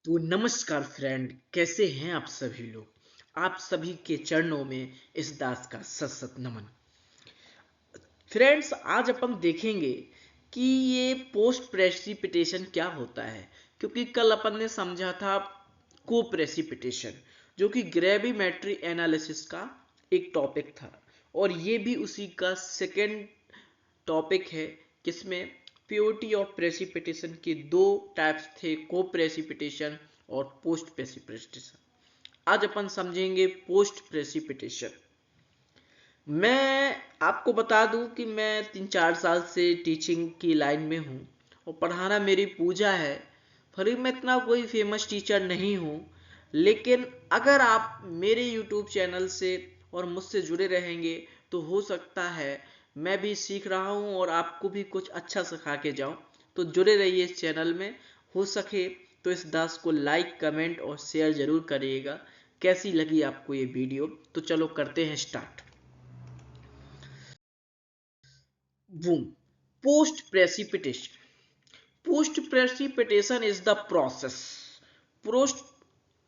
तो नमस्कार फ्रेंड, कैसे हैं आप सभी लोग। आप सभी के चरणों में इस दास का सत सत नमन। फ्रेंड्स, आज अपन देखेंगे कि ये पोस्ट प्रेसिपिटेशन क्या होता है, क्योंकि कल अपन ने समझा था को प्रेसिपिटेशन, जो कि ग्रेविमेट्री एनालिसिस का एक टॉपिक था, और ये भी उसी का सेकेंड टॉपिक है, जिसमें प्योरिटी ऑफ प्रेसिपिटेशन के दो टाइप्स थे, को प्रेसिपिटेशन और पोस्ट प्रेसिपिटेशन। आज अपन समझेंगे पोस्ट प्रेसिपिटेशन। मैं आपको बता दूं कि मैं 3-4 साल से टीचिंग की लाइन में हूं और पढ़ाना मेरी पूजा है। भले मैं इतना कोई फेमस टीचर नहीं हूं, लेकिन अगर आप मेरे यूट्यूब चैनल से और मुझसे जुड़े रहेंगे तो हो सकता है मैं भी सीख रहा हूं और आपको भी कुछ अच्छा सिखा के जाऊं। तो जुड़े रहिए इस चैनल में। हो सके तो इस दास को लाइक, कमेंट और शेयर जरूर करिएगा। कैसी लगी आपको ये वीडियो? तो चलो करते हैं start. Boom. Post precipitation. Post precipitation is the process. Post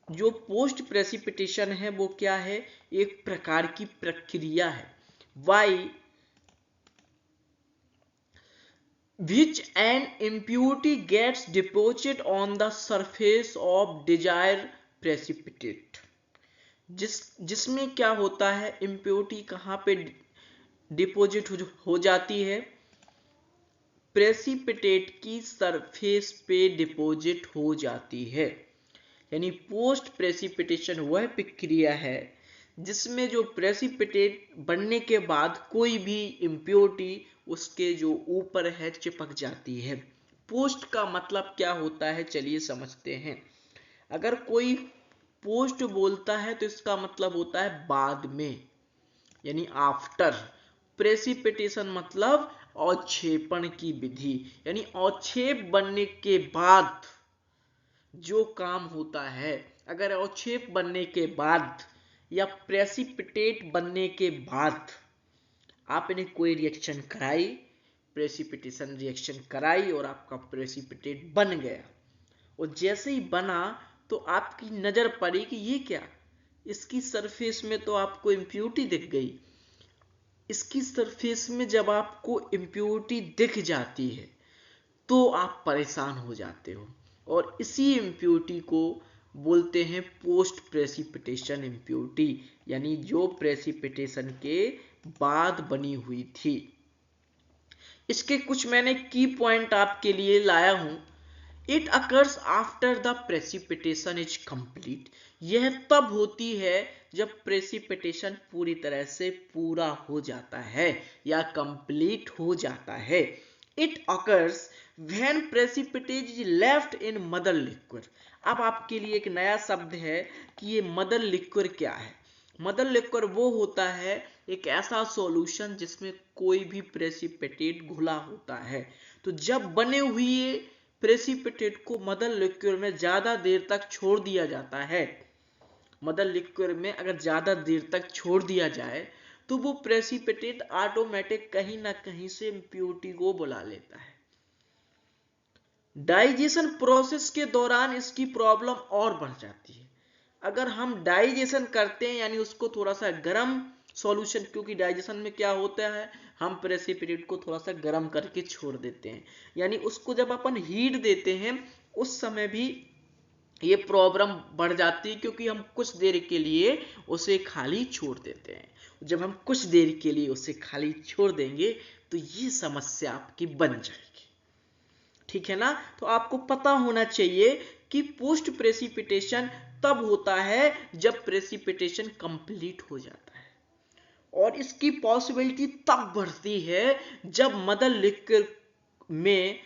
जो पोस्ट प्रेसिपिटेशन है वो क्या है? एक प्रकार की प्रक्रिया है। Why which an impurity gets deposited on the surface of desired precipitate। जिसमें क्या होता है, इम्प्योरिटी कहाँ पे डिपोजिट हो जाती है? प्रेसिपिटेट की सरफेस पे डिपॉजिट हो जाती है। यानी पोस्ट प्रेसिपिटेशन वह प्रक्रिया है जिसमें जो प्रेसिपिटेट बनने के बाद कोई भी इम्प्योरिटी उसके जो ऊपर है चिपक जाती है। पोस्ट का मतलब क्या होता है, चलिए समझते हैं। अगर कोई पोस्ट बोलता है तो इसका मतलब होता है बाद में, यानी आफ्टर। प्रेसिपिटेशन मतलब अवक्षेपण की विधि, यानी अवक्षेप बनने के बाद जो काम होता है। अगर अवक्षेप बनने के बाद या प्रेसिपिटेट बनने के बाद आपने कोई रिएक्शन कराई, प्रेसिपिटेशन रिएक्शन कराई और आपका प्रेसिपिटेट बन गया, और जैसे ही बना तो आपकी नजर पड़ी कि ये क्या, इसकी सरफेस में तो आपको इम्प्योरिटी दिख गई। इसकी सरफेस में जब आपको इम्प्योरिटी दिख जाती है तो आप परेशान हो जाते हो, और इसी इम्प्योरिटी को बोलते हैं पोस्ट प्रेसिपिटेशन इम्प्योरिटी, यानी जो प्रेसिपिटेशन के बाद बनी हुई थी। इसके कुछ मैंने की पॉइंट आपके लिए लाया हूं। It occurs after the precipitation is complete. यह तब होती है जब प्रेसिपिटेशन पूरी तरह से पूरा हो जाता है या कंप्लीट हो जाता है। It occurs when precipitate is left in mother liquid. अब आपके लिए एक नया शब्द है कि ये मदर लिक्विड क्या है। मदर लिक्विड वो होता है एक ऐसा सॉल्यूशन जिसमें कोई भी प्रेसिपिटेट घुला होता है। तो जब बने हुए प्रेसिपिटेट को मदर लिक्विड में ज्यादा देर तक छोड़ दिया जाता है, मदर लिक्विड में अगर ज्यादा देर तक छोड़ दिया जाए तो वो प्रेसिपिटेट ऑटोमेटिक कहीं ना कहीं से इम्प्योरिटी को बुला लेता है। डाइजेशन प्रोसेस के दौरान इसकी प्रॉब्लम और बढ़ जाती है। अगर हम डाइजेशन करते हैं, यानी उसको थोड़ा सा गर्म सॉल्यूशन, क्योंकि डाइजेशन में क्या होता है, हम प्रेसिपिटेट को थोड़ा सा गर्म करके छोड़ देते हैं, यानी उसको जब अपन हीट देते हैं उस समय भी ये प्रॉब्लम बढ़ जाती है, क्योंकि हम कुछ देर के लिए उसे खाली छोड़ देते हैं। जब हम कुछ देर के लिए उसे खाली छोड़ देंगे तो ये समस्या आपकी बन जाएगी। ठीक है ना? तो आपको पता होना चाहिए कि पोस्ट प्रेसिपिटेशन तब होता है जब प्रेसिपिटेशन कंप्लीट हो जाता है, और इसकी पॉसिबिलिटी तब बढ़ती है जब मदर लिक्विड में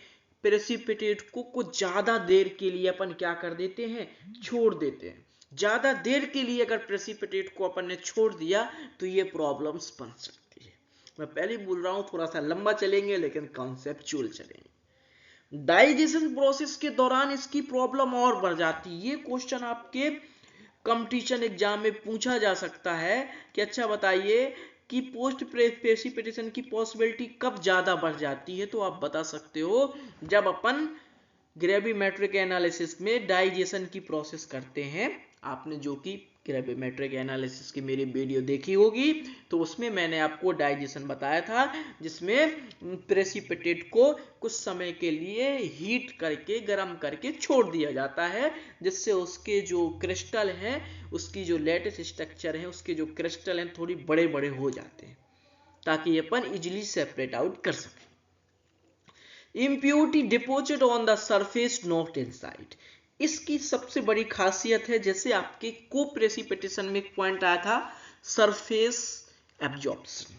प्रेसिपिटेट को कुछ ज्यादा देर के लिए अपन क्या कर देते हैं, छोड़ देते हैं। ज्यादा देर के लिए अगर प्रेसिपिटेट को अपन ने छोड़ दिया तो ये प्रॉब्लम्स बन सकती है। मैं पहले बोल रहा हूं थोड़ा सा लंबा चलेंगे लेकिन कॉन्सेप्चुअल चलेंगे। डाइजेशन प्रोसेस के दौरान इसकी प्रॉब्लम और बढ़ जाती है। ये क्वेश्चन आपके कंपटीशन एग्जाम में पूछा जा सकता है कि अच्छा बताइए कि पोस्ट प्रेसिपिटेशन की पॉसिबिलिटी कब ज्यादा बढ़ जाती है। तो आप बता सकते हो जब अपन ग्रेविमेट्रिक एनालिसिस में डाइजेशन की प्रोसेस करते हैं। आपने जो कि ग्रेविमेट्रिक एनालिसिस की मेरी वीडियो देखी होगी तो उसमें मैंने आपको डाइजेशन बताया था, जिसमें प्रेसिपिटेट को कुछ समय के लिए हीट करके गर्म करके छोड़ दिया जाता है, जिससे उसके जो क्रिस्टल हैं, उसकी जो लेटिस स्ट्रक्चर है, उसके जो क्रिस्टल हैं थोड़ी बड़े बड़े हो जाते हैं ताकि अपन इजिली सेपरेट आउट कर सके। Impurity deposit on the surface not inside, इसकी सबसे बड़ी खासियत है, जैसे आपके को प्रेसिपिटेशन में एक पॉइंट आया था सरफेस एब्जॉर्प्शन,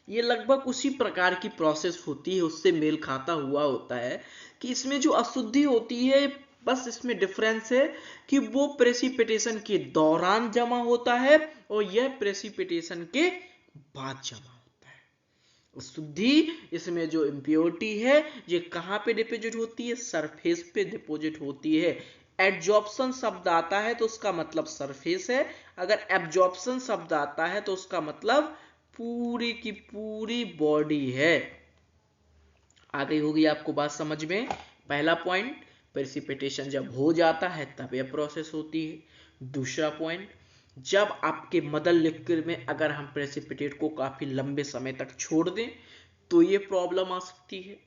ये लगभग उसी प्रकार की प्रोसेस होती है, उससे मेल खाता हुआ होता है कि इसमें जो अशुद्धि होती है, बस इसमें डिफरेंस है कि वो प्रेसिपिटेशन के दौरान जमा होता है और यह प्रेसिपिटेशन के बाद जमा होता है। शुद्धि इसमें जो इम्प्योरिटी है ये कहां पे डिपॉजिट होती है, सरफेस पे डिपॉजिट होती है। एब्जॉर्प्शन शब्द आता है तो उसका मतलब सरफेस है, अगर एब्जॉर्प्शन शब्द आता है तो उसका मतलब पूरी की पूरी बॉडी है। आ गई होगी आपको बात समझ में। पहला पॉइंट, प्रेसिपिटेशन जब हो जाता है तब यह प्रोसेस होती है। दूसरा पॉइंट, जब आपके मदर लिक्विड में अगर हम प्रेसिपिटेट को काफी लंबे समय तक छोड़ दें तो ये प्रॉब्लम आ सकती है।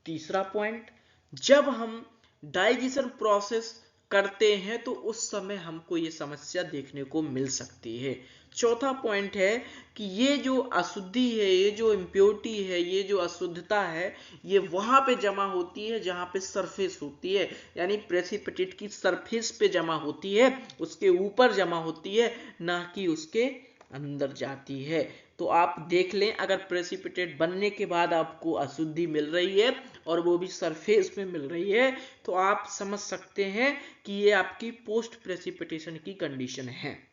तीसरा पॉइंट, जब हम डाइजेशन प्रोसेस करते हैं तो उस समय हमको ये समस्या देखने को मिल सकती है। चौथा पॉइंट है कि ये जो अशुद्धि है, ये जो इम्प्योरिटी है, ये जो अशुद्धता है, ये वहां पे जमा होती है जहां पे सरफेस होती है, यानी प्रेसिपिटेट की सरफेस पे जमा होती है, उसके ऊपर जमा होती है, ना कि उसके अंदर जाती है। तो आप देख लें, अगर प्रेसिपिटेट बनने के बाद आपको अशुद्धि मिल रही है और वो भी सरफेस में मिल रही है तो आप समझ सकते हैं कि ये आपकी पोस्ट प्रेसिपिटेशन की कंडीशन है।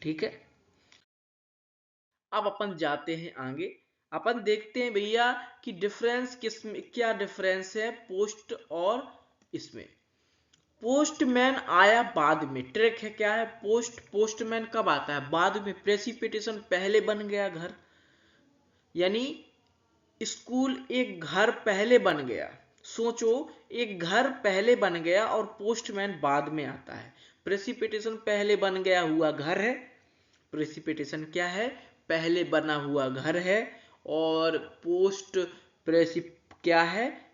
ठीक है, अब अपन जाते हैं आगे। अपन देखते हैं भैया कि डिफरेंस किसमें, क्या डिफरेंस है पोस्ट और इसमें। पोस्टमैन आया बाद में, ट्रिक है क्या है, पोस्टमैन कब आता है, बाद में। प्रेसिपिटेशन पहले बन गया घर, यानी स्कूल एक घर पहले बन गया। सोचो, एक घर पहले बन गया और पोस्टमैन बाद में आता है। प्रेसिपिटेशन पहले बन गया हुआ घर है, प्रेसिपिटेशन क्या है, पहले बना हुआ घर है, और पोस्ट प्रेसिप क्या है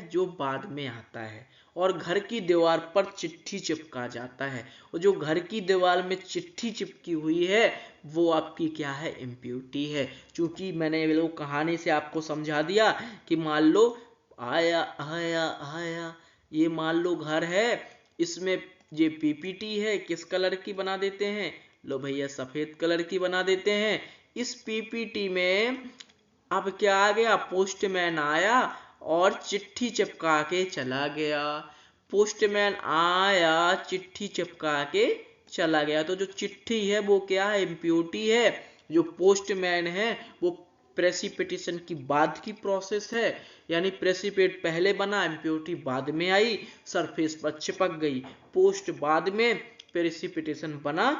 जो बाद में आता है। और घर की दीवार पर चिट्ठी चिपका जाता है, और जो घर की दीवार में चिट्ठी चिपकी हुई है वो आपकी क्या है, इम्प्योरिटी है। क्योंकि मैंने वो कहानी से आपको समझा दिया कि मान लो आया आया आया, ये मान लो घर है, इसमें ये पीपीटी है, किस कलर की बना देते हैं, लो भैया सफेद कलर की बना देते हैं। इस पीपीटी में अब क्या आ गया, पोस्टमैन आया और चिट्ठी चिपका के चला गया। पोस्टमैन आया, चिट्ठी चिपका के चला गया, तो जो चिट्ठी है वो क्या है, इम्प्योरिटी है। जो पोस्टमैन है वो प्रेसिपिटेशन की बाद की प्रोसेस है, यानी प्रेसिपिटेट पहले बना, इम्प्योरिटी बाद में आई, सरफेस पर चिपक गई। पोस्ट बाद में, प्रेसिपिटेशन बना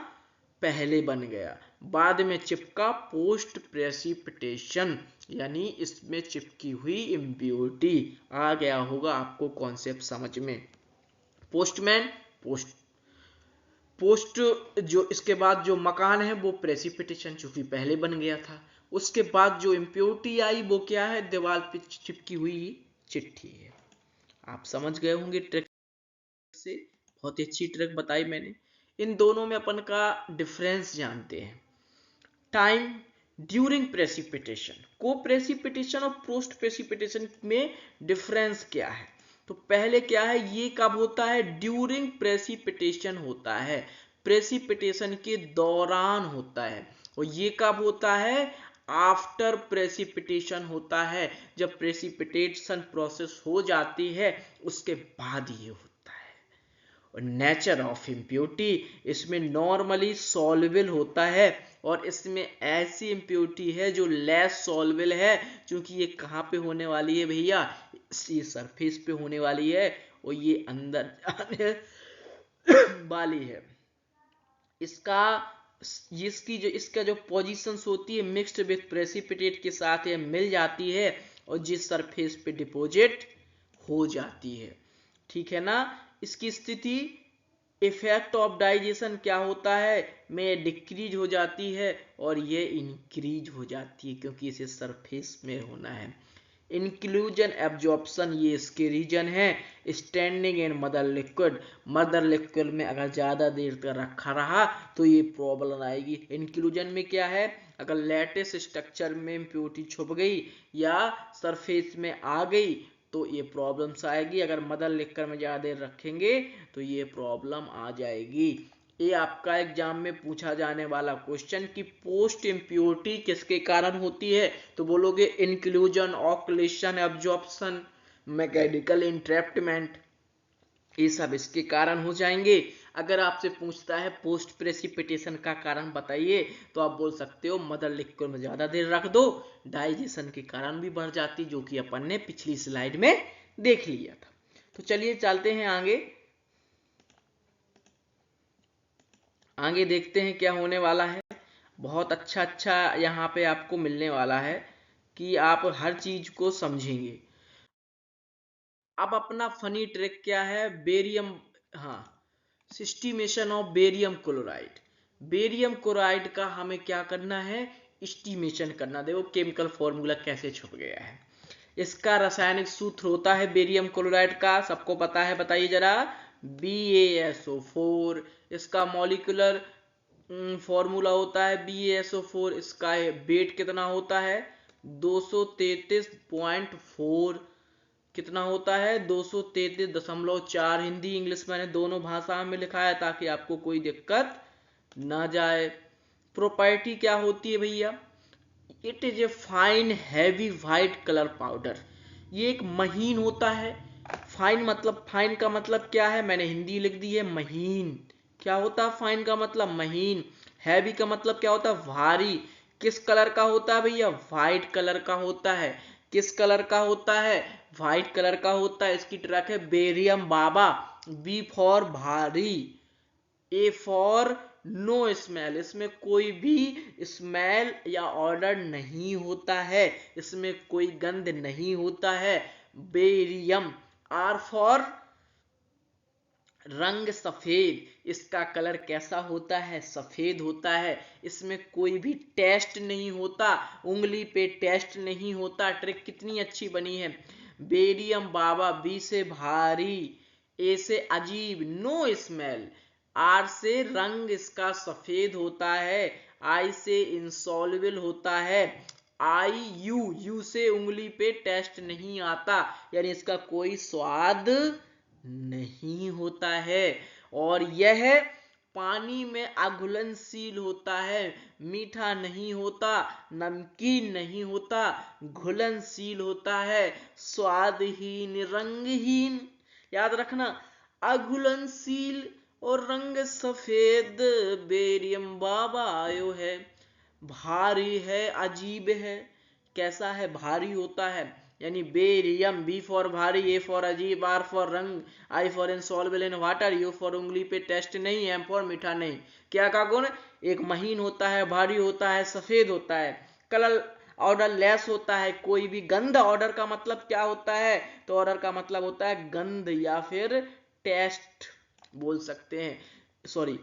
पहले बन गया, बाद में चिपका, पोस्ट प्रेसिपिटेशन, यानी इसमें चिपकी हुई इम्प्योरिटी। आ गया होगा आपको कॉन्सेप्ट समझ में। पोस्टमैन, पोस्ट जो इसके बाद जो मकान है वो प्रेसिपिटेशन चूंकि पहले बन गया था। उसके बाद जो इम्प्योरिटी आई वो क्या है, दीवार पे चिपकी हुई चिट्ठी है। आप समझ गए होंगे ट्रिक से, बहुत ही अच्छी ट्रिक बताई मैंने। इन दोनों में अपन का डिफरेंस जानते हैं। टाइम ड्यूरिंग प्रेसिपिटेशन, को प्रेसिपिटेशन और पोस्ट प्रेसिपिटेशन में डिफरेंस क्या है। तो पहले क्या है, ये कब होता है, ड्यूरिंग प्रेसिपिटेशन होता है, प्रेसिपिटेशन के दौरान होता है। और ये कब होता है, आफ्टर प्रेसिपिटेशन होता है, जब प्रेसिपिटेशन प्रोसेस हो जाती है उसके बाद ये होता है। और नेचर ऑफ इम्प्योरिटी, इसमें नॉर्मली सॉल्युबल होता है, और इसमें ऐसी इम्प्योरिटी है जो लेस सॉल्युबल है, क्योंकि ये कहाँ पे होने वाली है भैया, ये सरफेस पे होने वाली है और ये अंदर जाने वाली है। इसका जो पोजीशंस होती है मिक्स्ड विथ प्रेसिपिटेट के साथ ये मिल जाती है और जिस सरफेस पे डिपॉजिट हो जाती है। ठीक है ना। इसकी स्थिति इफेक्ट ऑफ डाइजेशन क्या होता है, में डिक्रीज हो जाती है और ये इंक्रीज हो जाती है, क्योंकि इसे सरफेस में होना है। इंक्लूजन एब्जॉर्प्शन ये इसके रीजन है। Standing in mother liquid, mother liquid में अगर ज़्यादा देर तक रखा रहा तो ये प्रॉब्लम आएगी। इंक्लूजन में क्या है, अगर लैटिस स्ट्रक्चर में इम्प्योरिटी छुप गई या सरफेस में आ गई तो ये प्रॉब्लम्स आएगी। अगर मदर लिक्विड में ज़्यादा देर रखेंगे तो ये प्रॉब्लम आ जाएगी। ये आपका एग्जाम में पूछा जाने वाला क्वेश्चन कि पोस्ट इम्प्योरिटी किसके कारण होती है, तो बोलोगे इंक्लूजन, ऑक्यूलेशन, एब्जॉर्प्शन, मैकेनिकल इंट्रैप्टमेंट, ये सब इसके कारण हो जाएंगे। अगर आपसे पूछता है पोस्ट प्रेसिपिटेशन का कारण बताइए तो आप बोल सकते हो मदर लिक्विड में ज्यादा देर रख दो, डाइजेशन के कारण भी बढ़ जाती, जो कि अपन ने पिछली स्लाइड में देख लिया था। तो चलिए चलते हैं आगे देखते हैं क्या होने वाला है। बहुत अच्छा यहाँ पे आपको मिलने वाला है कि आप हर चीज को समझेंगे। अब अपना फनी ट्रिक क्या है, बेरियम, हाँ, estimation of barium chloride. Barium chloride का हमें क्या करना है, एस्टिमेशन करना। देखो केमिकल फॉर्मूला कैसे छुप गया है। इसका रासायनिक सूत्र होता है बेरियम क्लोराइड का, सबको पता है, बताइए जरा, BaSO4। इसका मॉलिक्यूलर फॉर्मूला होता है BaSO4। इसका वेट कितना होता है, 233.4। कितना होता है, 233.4। हिंदी इंग्लिश मैंने दोनों भाषा में लिखा है ताकि आपको कोई दिक्कत ना जाए। प्रॉपर्टी क्या होती है भैया, it is a fine heavy white colour powder. ये एक महीन होता है। फाइन मतलब, फाइन का मतलब क्या है, मैंने हिंदी लिख दी है महीन। क्या होता है फाइन का मतलब, महीन। हैवी का मतलब क्या होता है, भारी। किस कलर का होता है भैया, व्हाइट कलर का होता है। किस कलर का होता है, व्हाइट कलर का होता है। इसकी ट्रक है बेरियम बाबा। बी फॉर भारी, ए फॉर नो स्मेल, इसमें कोई भी स्मेल या ऑर्डर नहीं होता है, इसमें कोई गंध नहीं होता है। बेरियम। आर फॉर रंग सफेद, इसका कलर कैसा होता है, सफेद होता है। इसमें कोई भी टेस्ट नहीं होता, उंगली पे टेस्ट नहीं होता। ट्रिक कितनी अच्छी बनी है। बेरियम बाबा, बी से भारी, ए से अजीब, नो स्मेल, आर से रंग इसका सफेद होता है, आई से इंसॉल्युबल होता है, आई यू से उंगली पे टेस्ट नहीं आता, यानी इसका कोई स्वाद नहीं होता है। और यह पानी में अघुलनशील होता है, मीठा नहीं होता, नमकीन नहीं होता, घुलनशील होता है, स्वादहीन, रंगहीन। याद रखना, अघुलनशील और रंग सफेद, बेरियम बाबा आयो है। भारी है, अजीब है। कैसा है, भारी होता है, यानी बेरियम, बी फॉर भारी, ए फॉर अजीब, आर फॉर रंग, I for insoluble in water, U for उंगली पे टेस्ट नहीं, एम फॉर मीठा नहीं। क्या का गुण, एक महीन होता है, भारी होता है, सफेद होता है, कलर ऑर्डर लेस होता है, कोई भी गंध। ऑर्डर का मतलब क्या होता है, तो ऑर्डर का मतलब होता है गंध या फिर टेस्ट बोल सकते हैं, सॉरी,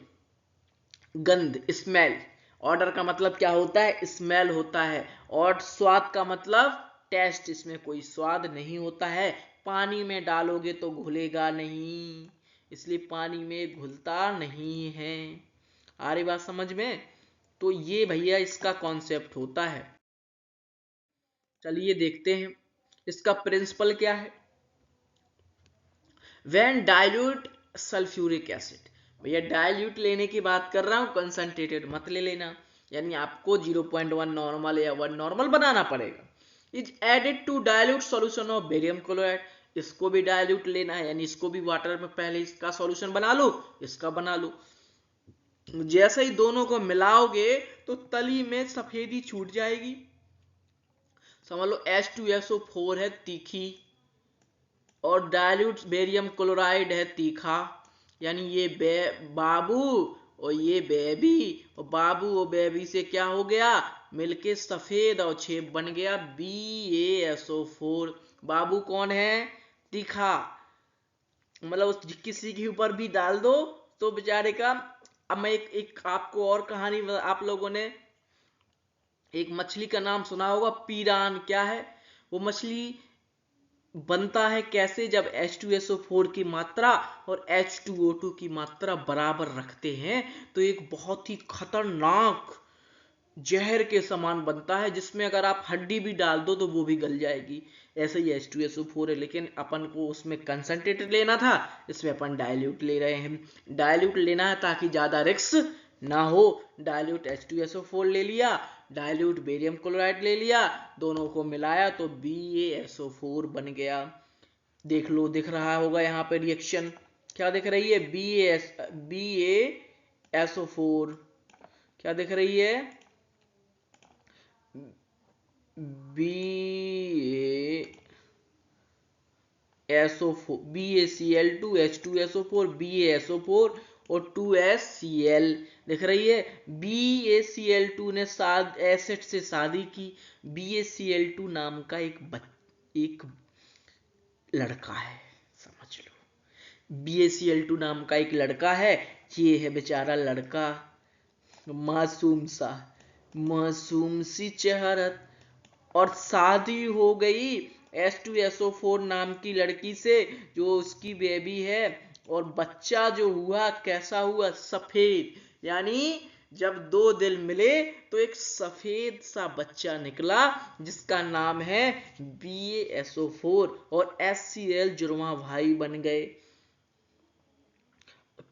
गंध, स्मेल। ऑर्डर का मतलब क्या होता है, स्मेल होता है। और स्वाद का मतलब टेस्ट, इसमें कोई स्वाद नहीं होता है। पानी में डालोगे तो घुलेगा नहीं, इसलिए पानी में घुलता नहीं है। आ रही बात समझ में। तो ये भैया इसका कॉन्सेप्ट होता है। चलिए देखते हैं इसका प्रिंसिपल क्या है। व्हेन डाइल्यूट सल्फ्यूरिक एसिड, भैया डाइल्यूट लेने की बात कर रहा हूं, कंसंट्रेटेड मत ले लेना, यानी आपको 0.1 नॉर्मल या 1 नॉर्मल बनाना पड़ेगा। Is added to dilute solution of barium chloride, इसको भी डाइल्यूट लेना है, यानी इसको भी वाटर में पहले इसका सॉल्यूशन बना लो, इसका बना लो। जैसे ही दोनों को मिलाओगे तो तली में सफेदी छूट जाएगी। समझ लो H2SO4 है तीखी, और डाइल्यूट बेरियम क्लोराइड है तीखा, यानी ये बाबू और ये बेबी, और बाबू और बेबी से क्या हो गया, मिलके सफेद और छेप बन गया BaSO4। बाबू कौन है, तीखा, मतलब किसी के ऊपर भी डाल दो तो बेचारे का। अब मैं एक आपको और कहानी, आप लोगों ने एक मछली का नाम सुना होगा, पीरान। क्या है वो मछली? बनता है कैसे? जब H2SO4 की मात्रा और H2O2 की मात्रा बराबर रखते हैं तो एक बहुत ही खतरनाक जहर के समान बनता है, जिसमें अगर आप हड्डी भी डाल दो तो वो भी गल जाएगी। ऐसे ही H2SO4 है, लेकिन अपन को उसमें कंसंट्रेटेड लेना था, इसमें अपन डाइल्यूट ले रहे हैं। डाइल्यूट लेना है ताकि ज्यादा रिस्क ना हो। डाइल्यूट H2SO4 ले लिया, डाइल्यूट बेरियम क्लोराइड ले लिया, दोनों को मिलाया तो BaSO4 बन गया। देख लो, दिख रहा होगा यहाँ पे रिएक्शन। क्या दिख रही है? BaSO4 क्या दिख रही है? BaCl2 H2SO4 BaSO4 और 2HCl दिख रही है। BaCl2 ने एसिड से शादी की। BaCl2 नाम का एक लड़का है, समझ लो। BaCl2 नाम का एक लड़का है। ये है बेचारा लड़का, मासूम सी चेहरत, और शादी हो गई H2SO4 नाम की लड़की से, जो उसकी बेबी है। और बच्चा जो हुआ कैसा हुआ? सफेद। यानी जब दो दिल मिले तो एक सफेद सा बच्चा निकला, जिसका नाम है BaSO4, और HCl जुड़वा भाई बन गए।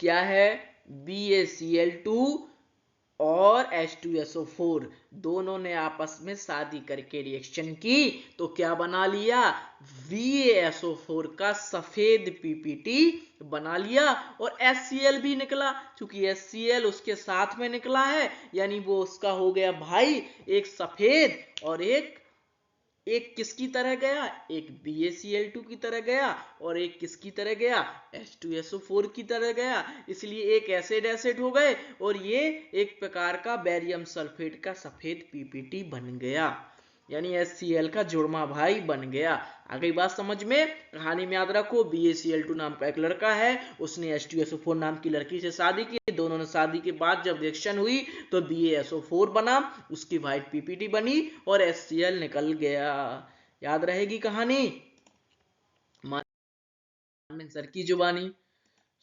क्या है? BaCl2 और H2SO4 दोनों ने आपस में शादी करके रिएक्शन की तो क्या बना लिया? VaSO4 का सफेद PPT बना लिया, और HCl भी निकला। क्योंकि HCl उसके साथ में निकला है, यानी वो उसका हो गया भाई, एक सफेद और एक किसकी तरह गया? एक BaCl2 की तरह गया, और एक किसकी तरह गया? H2SO4 की तरह गया। इसलिए एक एसिड हो गए, और ये एक प्रकार का बेरियम सल्फेट का सफेद PPT बन गया, यानी HCl का जुड़वा भाई बन गया। आ गई बात समझ में? कहानी में याद रखो, BaCl2 नाम का एक लड़का है, उसने H2SO4 नाम की लड़की से शादी की। दोनों ने शादी के बाद जब रिएक्शन हुई तो BaSO4 बना, उसकी वाइट PPT बनी, और HCl निकल गया। याद रहेगी कहानी? मानमिन सर की जुबानी,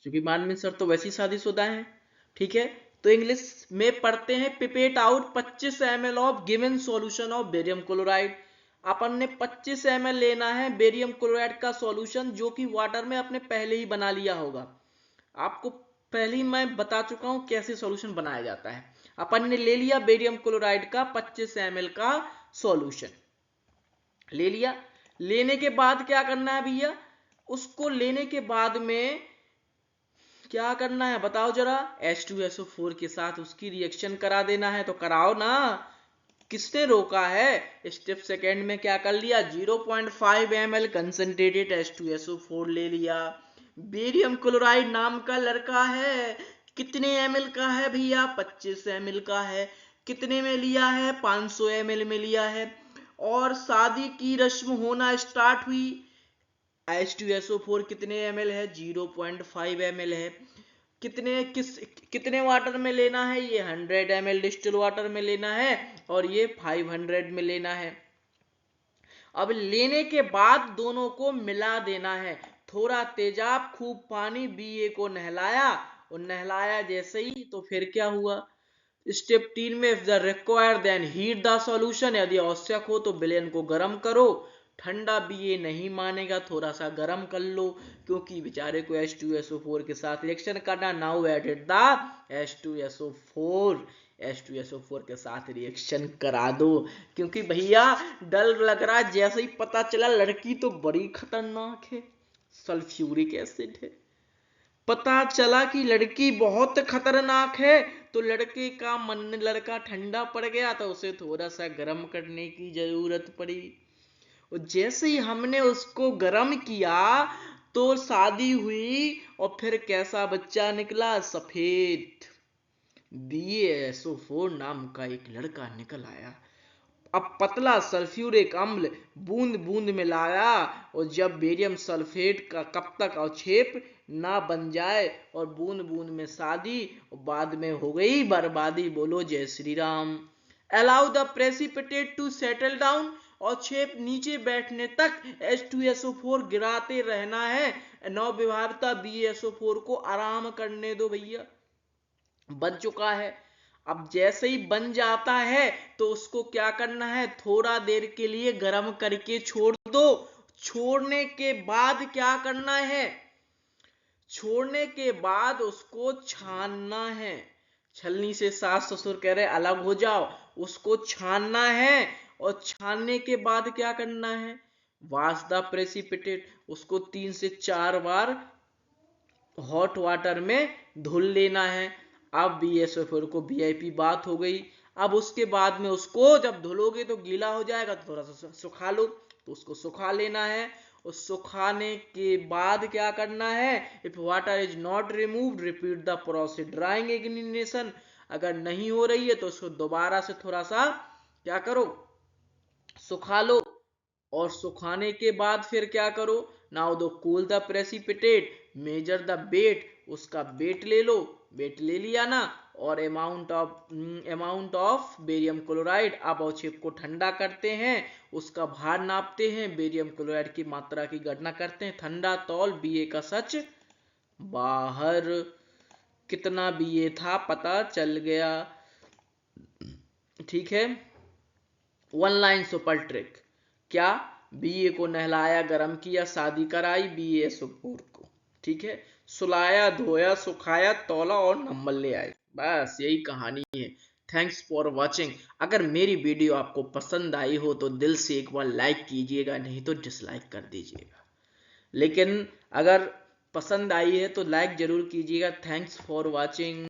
क्योंकि मानमिन सर तो वैसी शादीशुदा हैं। ठीक है, तो इंग्लिश में पढ़ते हैं, pipette out 25 ml of given solution of barium chloride. अपन ने 25 ml लेना है बेरियम क्लोराइड का सॉल्यूशन, जो कि वाटर में आपने पहले ही बना लिया होगा। आपको पहले ही मैं बता चुका हूं कैसे सॉल्यूशन बनाया जाता है। अपन ने ले लिया बेरियम क्लोराइड का 25 ml का सॉल्यूशन, ले लिया। लेने के बाद क्या करना है भैया? उसको लेने के बाद में क्या करना है बताओ जरा? H2SO4 के साथ उसकी रिएक्शन करा देना है, तो कराओ ना। किसने रोका है? स्टेप सेकेंड में क्या कर लिया? 0.5 ml कंसंट्रेटेड H2SO4 ले लिया। बेरियम क्लोराइड नाम का लड़का है, कितने ml का है भैया? 25 ml का है। कितने में लिया है? 500 ml में लिया है। और शादी की रस्म होना स्टार्ट हुई। H2SO4 कितने ml है? 0.5 ml है। कितने वाटर में लेना है? ये 100 ml डिस्टिल वाटर में लेना है, और ये 500 में लेना है। अब लेने के बाद दोनों को मिला देना है। थोड़ा तेजाब, खूब पानी, BA को नहलाया, और नहलाया जैसे ही तो फिर क्या हुआ? स्टेप 3 में if the require then heat the solution, यदि आवश्यक हो तो विलयन को गर्म करो। ठंडा BA नहीं मानेगा, थोड़ा सा गर्म कर लो, क्योंकि बेचारे को H2SO4 के साथ रिएक्शन करना। नाउ एडेड द H2SO4 के साथ रिएक्शन करा दो, क्योंकि भैया डर लग रहा है। जैसे ही पता चला लड़की तो बड़ी खतरनाक है, सल्फ्यूरिक एसिड है। पता चला कि लड़की बहुत खतरनाक है, तो लड़का ठंडा पड़ गया, तो उसे थोड़ा सा गर्म करने की जरूरत पड़ी। और जैसे ही हमने उसको गर्म किया तो शादी हुई, और फिर कैसा बच्चा निकला? सफेद। BaSO4 नाम का एक लड़का निकल आया। अब पतला सल्फ्यूरिक अम्ल बूंद बूंद में लाया, और जब बेरियम सल्फेट का कब तक अवक्षेप ना बन जाए और बूंद बूंद में शादी और बाद में हो गई बर्बादी। बोलो जय Shri Ram. Allow the precipitate to settle down, और छेप नीचे बैठने तक H2SO4 गिराते रहना है। नवविभाविता BaSO4 को आराम करने दो भैया। बन चुका है, अब जैसे ही बन जाता है तो उसको क्या करना है, थोड़ा देर के लिए गर्म करके छोड़ दो। छोड़ने के बाद क्या करना है, छोड़ने के बाद उसको छानना है। छलनी से सास ससुर कह रहे अलग हो जाओ, उसको छानना है। और छानने के बाद क्या करना है, वॉश द प्रेसिपिटेट, उसको 3 से 4 बार हॉट वाटर में धुल लेना है। अब BaSO4 को VIP बात हो गई। अब उसके बाद में उसको जब धुलोगे तो गीला हो जाएगा, तो थोड़ा सा सुखा लो, तो उसको सुखा लेना है। उस सुखाने के बाद क्या करना है, if water is not removed repeat the process drawing ignition. अगर नहीं हो रही है तो उसको दोबारा से थोड़ा सा क्या करो, सुखा लो। और सुखाने के बाद फिर क्या करो, now do cool the precipitate, measure the weight, उसका वेट ले लो, वेट ले लिया ना, और अमाउंट ऑफ बेरियम क्लोराइड। अब अवक्षेप को ठंडा करते हैं, उसका भार नापते हैं, बेरियम क्लोराइड की मात्रा की गणना करते हैं। ठंडा तौल BA का सच बाहर। कितना BA था पता चल गया। ठीक है, 1 लाइन सुपर ट्रिक। क्या, BA को नहलाया, गरम किया, शादी कराई BaSO4 को, ठीक है, सुलाया, धोया, सुखाया, तौला और नंबर ले आए। बस यही कहानी है। Thanks for watching. अगर मेरी वीडियो आपको पसंद आई हो तो दिल से एक बार लाइक कीजिएगा, नहीं तो डिसलाइक कर दीजिएगा। लेकिन अगर पसंद आई है तो लाइक जरूर कीजिएगा। Thanks for watching.